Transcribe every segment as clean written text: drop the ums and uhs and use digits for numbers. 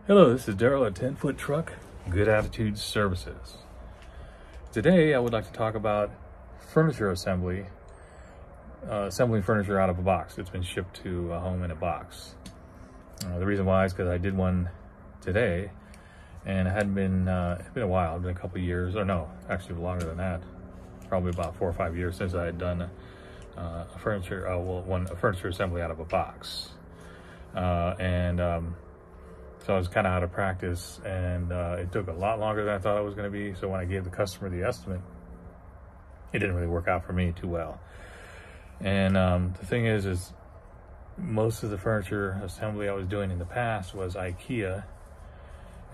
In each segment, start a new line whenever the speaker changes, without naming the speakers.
Hello, this is Daryl at 10 Foot Truck, Good Attitude Services. Today I would like to talk about furniture assembly, assembling furniture out of a box. It's been shipped to a home in a box. The reason why is because I did one today and it hadn't been, it's been a while, it's been a couple of years, or no, actually longer than that. Probably about 4 or 5 years since I had done a furniture assembly out of a box. So I was kind of out of practice, and it took a lot longer than I thought it was going to be. So when I gave the customer the estimate, it didn't really work out for me too well. And the thing is most of the furniture assembly I was doing in the past was IKEA.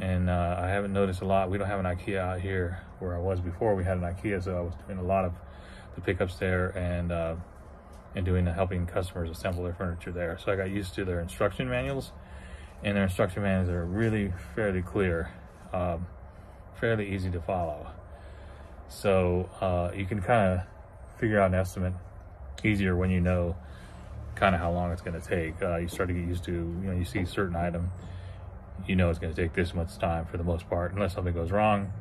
And I haven't noticed a lot. We don't have an IKEA out here where I was before. We had an IKEA, so I was doing a lot of the pickups there and helping customers assemble their furniture there. So I got used to their instruction manuals. And their instruction manuals are really fairly clear, fairly easy to follow. So you can kind of figure out an estimate easier when you know kind of how long it's going to take. You start to get used to, you see a certain item, it's going to take this much time for the most part, unless something goes wrong.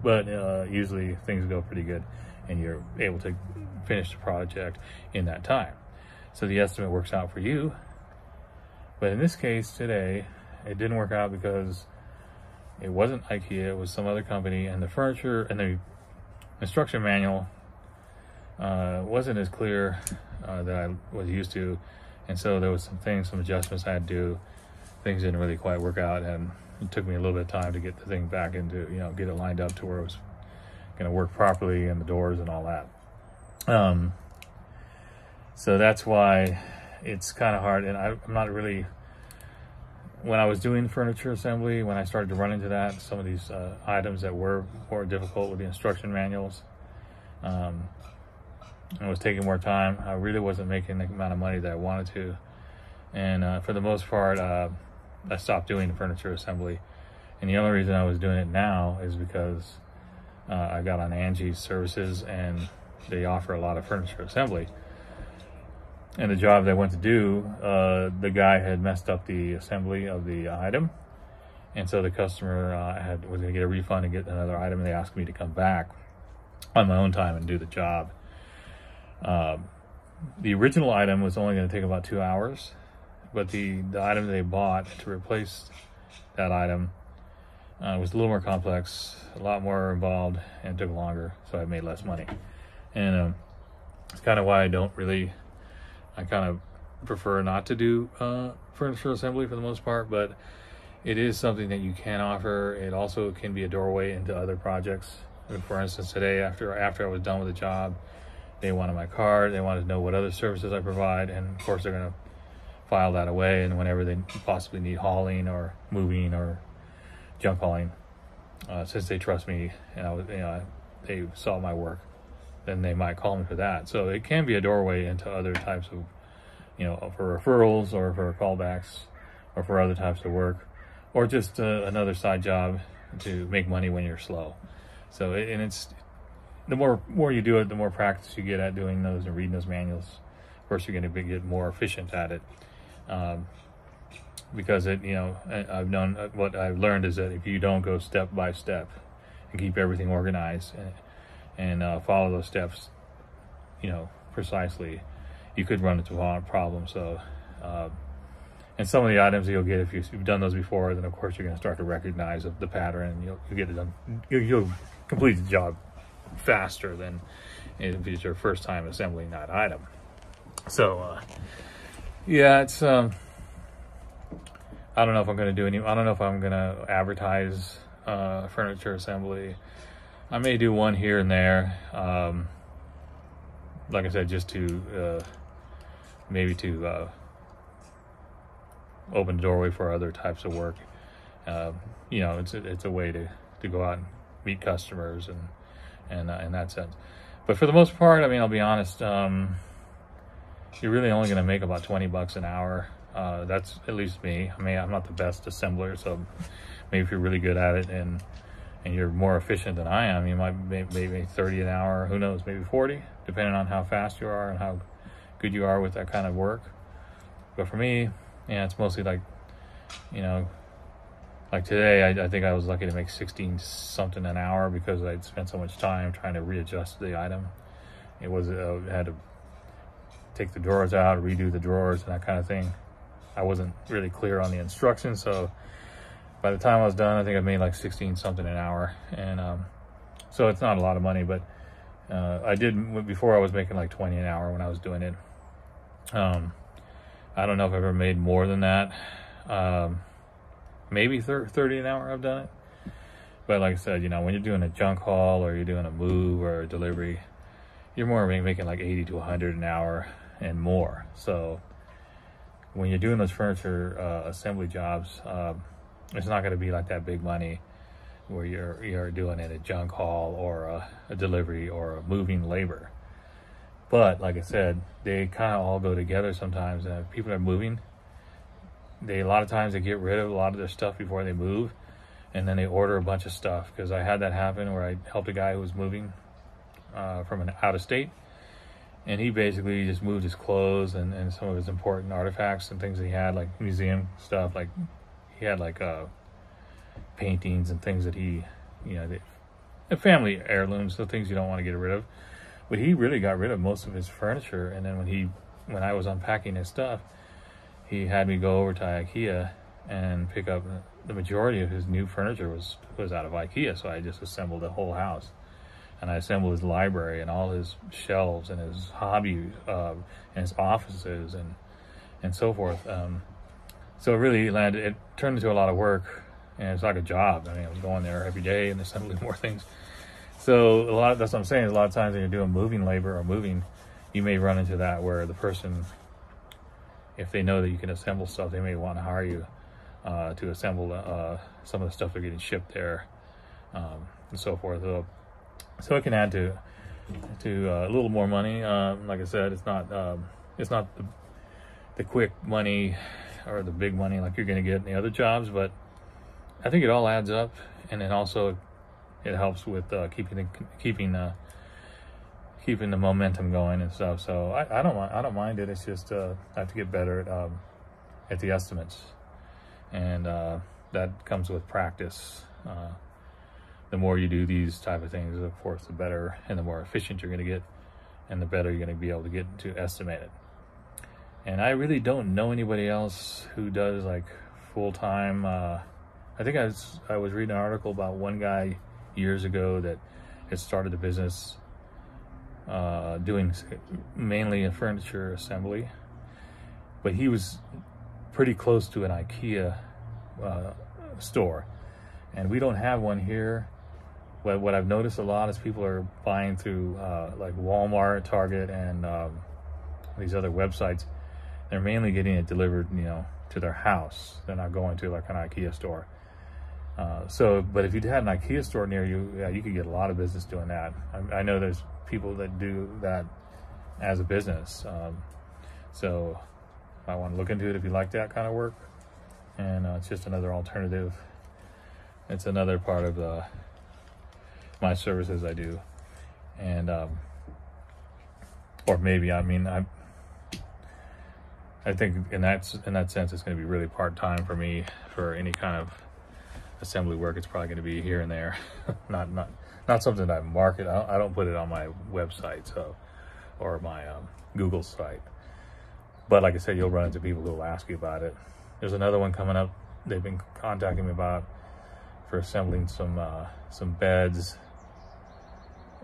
But usually things go pretty good and you're able to finish the project in that time. So the estimate works out for you. But in this case today, it didn't work out because it wasn't IKEA, it was some other company, and the furniture and the instruction manual wasn't as clear that I was used to. And so there was some adjustments I had to do. Things didn't really quite work out, and it took me a little bit of time to get the thing back into, get it lined up to where it was gonna work properly, and the doors and all that. So that's why it's kind of hard, and I'm not really, when I was doing furniture assembly, when I started to run into that, some of these items that were more difficult with the instruction manuals, it was taking more time. I really wasn't making the amount of money that I wanted to. And for the most part, I stopped doing furniture assembly. And the only reason I was doing it now is because I got on Angie's services and they offer a lot of furniture assembly. And the job that I went to do, the guy had messed up the assembly of the item. And so the customer was going to get a refund and get another item, and they asked me to come back on my own time and do the job. The original item was only going to take about 2 hours, but the item they bought to replace that item was a little more complex, a lot more involved, and took longer, so I made less money. And it's kind of why I kind of prefer not to do furniture assembly for the most part, but it is something that you can offer. It also can be a doorway into other projects. For instance, today, after I was done with the job, they wanted my card, they wanted to know what other services I provide, and of course they're going to file that away, and whenever they possibly need hauling or moving or junk hauling, since they trust me and they saw my work, then they might call me for that. So it can be a doorway into other types of, for referrals or for callbacks or for other types of work, or just another side job to make money when you're slow. So, it's the more you do it, the more practice you get at doing those and reading those manuals. Of course, you're going to get more efficient at it. Because what I've learned is that if you don't go step by step and keep everything organized and follow those steps, precisely, you could run into a problem. So, and some of the items you'll get, if you've done those before, then of course you're going to start to recognize the pattern, and you'll get it done. You'll complete the job faster than if it's your first time assembling that item. So, yeah, it's I don't know if I'm going to do I don't know if I'm going to advertise furniture assembly. I may do one here and there, like I said, just to maybe to open the doorway for other types of work. It's a way to go out and meet customers and in that sense. But for the most part, I'll be honest, you're really only going to make about $20 an hour. That's at least me. I'm not the best assembler, so maybe if you're really good at it and you're more efficient than I am, you might maybe 30 an hour, who knows, maybe 40, depending on how fast you are and how good you are with that kind of work. But for me, it's mostly like, Like today, I think I was lucky to make 16 something an hour because I'd spent so much time trying to readjust the item. It was had to take the drawers out, redo the drawers, and that kind of thing. I wasn't really clear on the instructions, so by the time I was done, I think I made like 16 something an hour. And so it's not a lot of money, but I did, before I was making like 20 an hour when I was doing it. I don't know if I've ever made more than that. Maybe 30 an hour I've done it. But like I said, you know, when you're doing a junk haul or you're doing a move or a delivery, you're more making like 80 to 100 an hour and more. So when you're doing those furniture assembly jobs, it's not going to be like that big money where you're doing it a junk haul or a delivery or a moving labor. But like I said, they kind of all go together sometimes. People are moving. A lot of times they get rid of a lot of their stuff before they move, and then they order a bunch of stuff. Because I had that happen where I helped a guy who was moving from an out of state, and he basically just moved his clothes and some of his important artifacts and things that he had, like museum stuff. Like he had like paintings and things that he, you know, family heirlooms, the things you don't want to get rid of. But he really got rid of most of his furniture. And then when I was unpacking his stuff, he had me go over to IKEA and pick up the majority of his new furniture was out of IKEA. So I just assembled the whole house, and I assembled his library and all his shelves and his hobby and his offices and so forth. So it really it turned into a lot of work, and it's like a job. I mean, I was going there every day and assembling more things. So that's what I'm saying. A lot of times when you're doing moving labor or moving, you may run into that where the person, if they know that you can assemble stuff, they may want to hire you to assemble some of the stuff they're getting shipped there, and so forth. So it can add to a little more money. Like I said, it's not the quick money or the big money like you're going to get in the other jobs, but I think it all adds up, and then also it helps with keeping the momentum going and stuff. So I don't mind it. It's just I have to get better at the estimates, and that comes with practice. The more you do these type of things, of course, the better and the more efficient you're going to get, and the better you're going to be able to get to estimate it. And I really don't know anybody else who does like full-time. I think I was reading an article about one guy years ago that had started a business doing mainly a furniture assembly, but he was pretty close to an IKEA store, and we don't have one here. But what I've noticed a lot is people are buying through like Walmart, Target, and these other websites. They're mainly getting it delivered, you know, to their house. They're not going to like an IKEA store. But if you had an IKEA store near you, yeah, you could get a lot of business doing that. I know there's people that do that as a business. So I want to look into it if you like that kind of work. And it's just another alternative. It's another part of my services I do. And, or maybe, I mean, I think in that sense, it's going to be really part-time for me for any kind of assembly work. It's probably going to be here and there, not something that I market. I don't put it on my website, or my Google site. But like I said, you'll run into people who will ask you about it. There's another one coming up. They've been contacting me about for assembling some beds,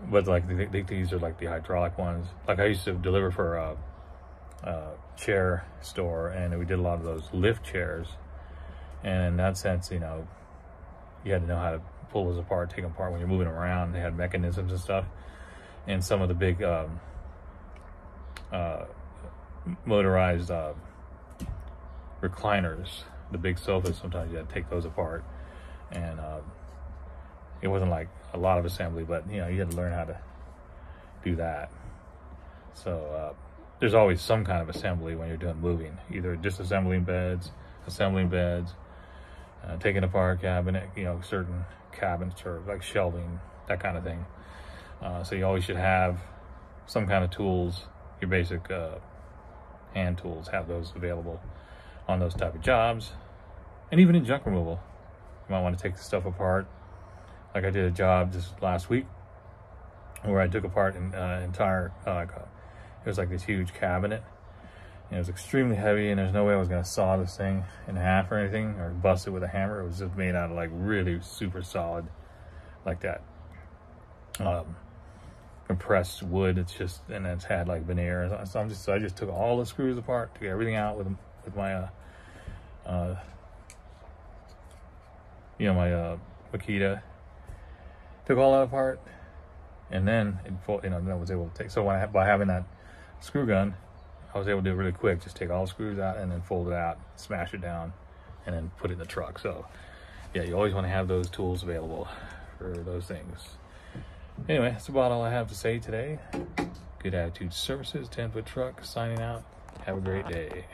but like these are like the hydraulic ones. Like I used to deliver for a chair store, and we did a lot of those lift chairs. And in that sense, you know, you had to know how to pull those apart, take them apart when you're moving around. They had mechanisms and stuff. And some of the big motorized recliners, the big sofas, sometimes you had to take those apart. And it wasn't like a lot of assembly, but you know, you had to learn how to do that. So there's always some kind of assembly when you're doing moving, either disassembling beds, assembling beds, taking apart cabinet, you know, certain cabinets or like shelving, that kind of thing. So you always should have some kind of tools, your basic hand tools, have those available on those type of jobs. And even in junk removal, You might want to take the stuff apart. Like I did a job just last week where I took apart an entire, it was like this huge cabinet. And it was extremely heavy, and there's no way I was going to saw this thing in half or anything, or bust it with a hammer. It was just made out of like really super solid, like that compressed wood. It's just, and it's had like veneer. So I just took all the screws apart, took everything out with my my Makita. Took all that apart, and then then I was able to take. So by having that screw gun, I was able to do it really quick. Just take all the screws out and then fold it out, smash it down, and then put it in the truck. So yeah, you always want to have those tools available for those things. Anyway, that's about all I have to say today. Good Attitude Services, 10-foot truck, signing out. Have a great day.